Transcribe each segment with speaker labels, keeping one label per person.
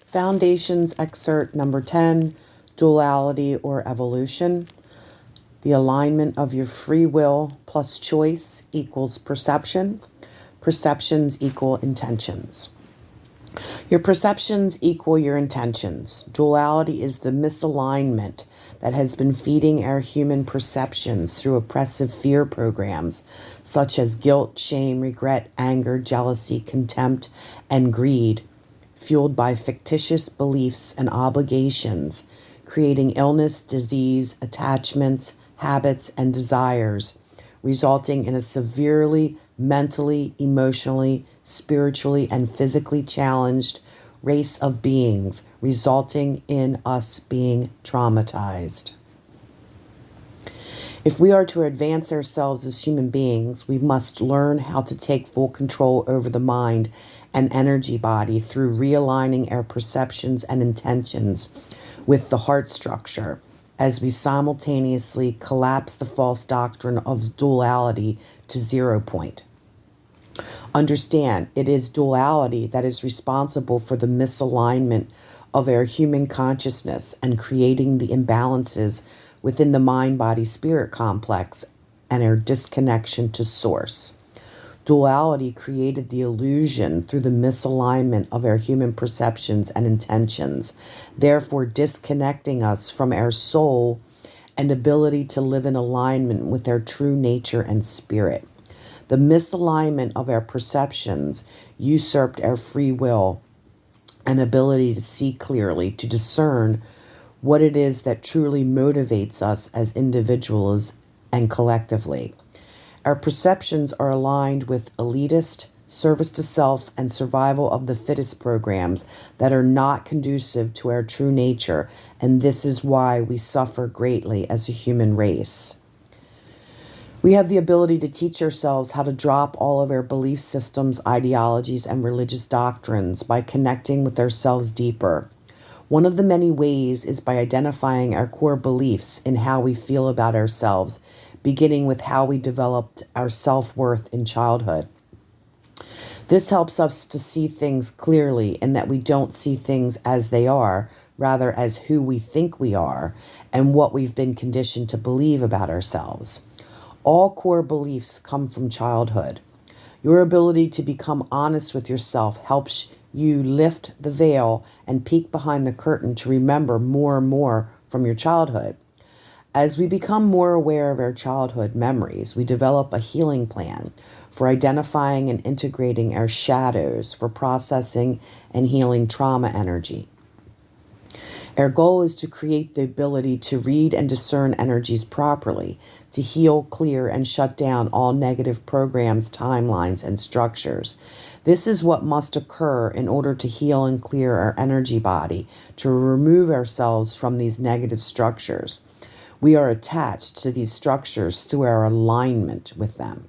Speaker 1: Foundations Excerpt number 10, Duality or Evolution. The alignment of your free will plus choice equals perception. Perceptions equal intentions. Your perceptions equal your intentions. Duality is the misalignment that has been feeding our human perceptions through oppressive fear programs such as guilt, shame, regret, anger, jealousy, contempt, and greed, fueled by fictitious beliefs and obligations, creating illness, disease, attachments, habits, and desires, resulting in a severely mentally, emotionally, spiritually, and physically challenged race of beings, resulting in us being traumatized. If we are to advance ourselves as human beings, we must learn how to take full control over the mind and energy body through realigning our perceptions and intentions with the heart structure, as we simultaneously collapse the false doctrine of duality to 0 point. Understand, it is duality that is responsible for the misalignment of our human consciousness and creating the imbalances within the mind-body-spirit complex and our disconnection to source. Duality created the illusion through the misalignment of our human perceptions and intentions, therefore disconnecting us from our soul and ability to live in alignment with our true nature and spirit. The misalignment of our perceptions usurped our free will and ability to see clearly, to discern what it is that truly motivates us as individuals and collectively. Our perceptions are aligned with elitist, service to self, and survival of the fittest programs that are not conducive to our true nature, and this is why we suffer greatly as a human race. We have the ability to teach ourselves how to drop all of our belief systems, ideologies, and religious doctrines by connecting with ourselves deeper. One of the many ways is by identifying our core beliefs in how we feel about ourselves, beginning with how we developed our self-worth in childhood. This helps us to see things clearly and that we don't see things as they are, rather as who we think we are and what we've been conditioned to believe about ourselves. All core beliefs come from childhood. Your ability to become honest with yourself helps you lift the veil and peek behind the curtain to remember more and more from your childhood. As we become more aware of our childhood memories, we develop a healing plan for identifying and integrating our shadows, for processing and healing trauma energy. Our goal is to create the ability to read and discern energies properly, to heal, clear, and shut down all negative programs, timelines, and structures. This is what must occur in order to heal and clear our energy body, to remove ourselves from these negative structures. We are attached to these structures through our alignment with them.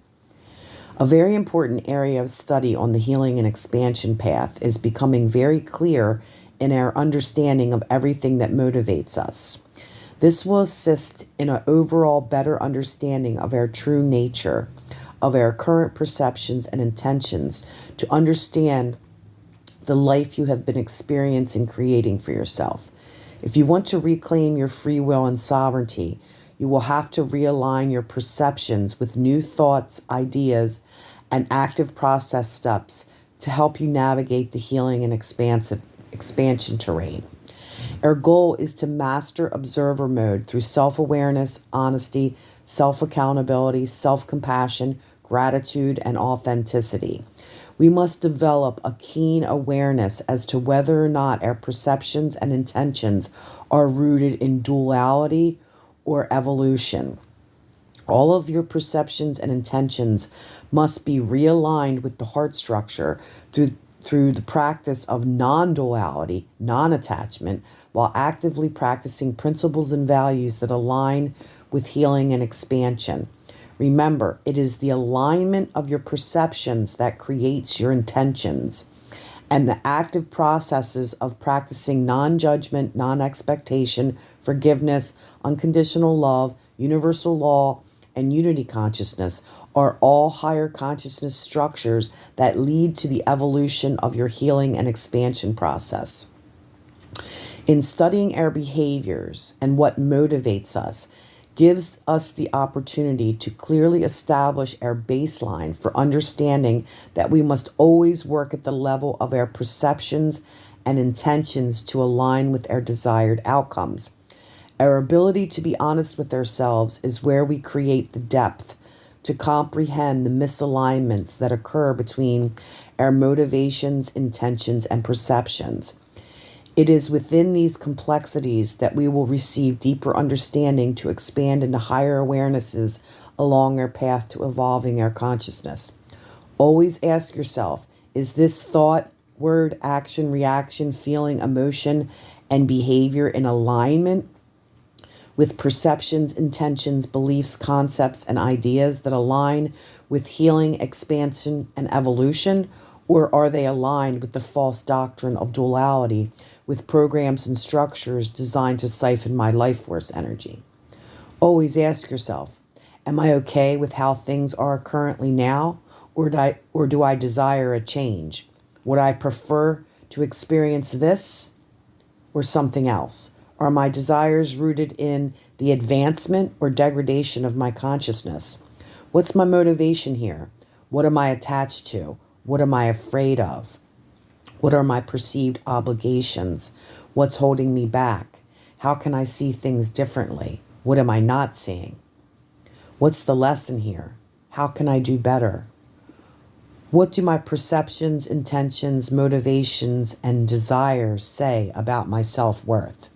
Speaker 1: A very important area of study on the healing and expansion path is becoming very clear in our understanding of everything that motivates us. This will assist in an overall better understanding of our true nature, of our current perceptions and intentions, to understand the life you have been experiencing creating for yourself. If you want to reclaim your free will and sovereignty, you will have to realign your perceptions with new thoughts, ideas, and active process steps to help you navigate the healing and expansion terrain. Our goal is to master observer mode through self-awareness, honesty, self-accountability, self-compassion, gratitude, and authenticity. We must develop a keen awareness as to whether or not our perceptions and intentions are rooted in duality or evolution. All of your perceptions and intentions must be realigned with the heart structure through the practice of non-duality, non-attachment, while actively practicing principles and values that align with healing and expansion. Remember, it is the alignment of your perceptions that creates your intentions, and the active processes of practicing non-judgment, non-expectation, forgiveness, unconditional love, universal law, and unity consciousness are all higher consciousness structures that lead to the evolution of your healing and expansion process. In studying our behaviors and what motivates us, gives us the opportunity to clearly establish our baseline for understanding that we must always work at the level of our perceptions and intentions to align with our desired outcomes. Our ability to be honest with ourselves is where we create the depth to comprehend the misalignments that occur between our motivations, intentions, and perceptions. It is within these complexities that we will receive deeper understanding to expand into higher awarenesses along our path to evolving our consciousness. Always ask yourself, is this thought, word, action, reaction, feeling, emotion, and behavior in alignment with perceptions, intentions, beliefs, concepts, and ideas that align with healing, expansion, and evolution? Or are they aligned with the false doctrine of duality, with programs and structures designed to siphon my life force energy? Always ask yourself, am I okay with how things are currently now, or do I desire a change? Would I prefer to experience this or something else? Are my desires rooted in the advancement or degradation of my consciousness? What's my motivation here? What am I attached to? What am I afraid of? What are my perceived obligations? What's holding me back? How can I see things differently? What am I not seeing? What's the lesson here? How can I do better? What do my perceptions, intentions, motivations, and desires say about my self-worth?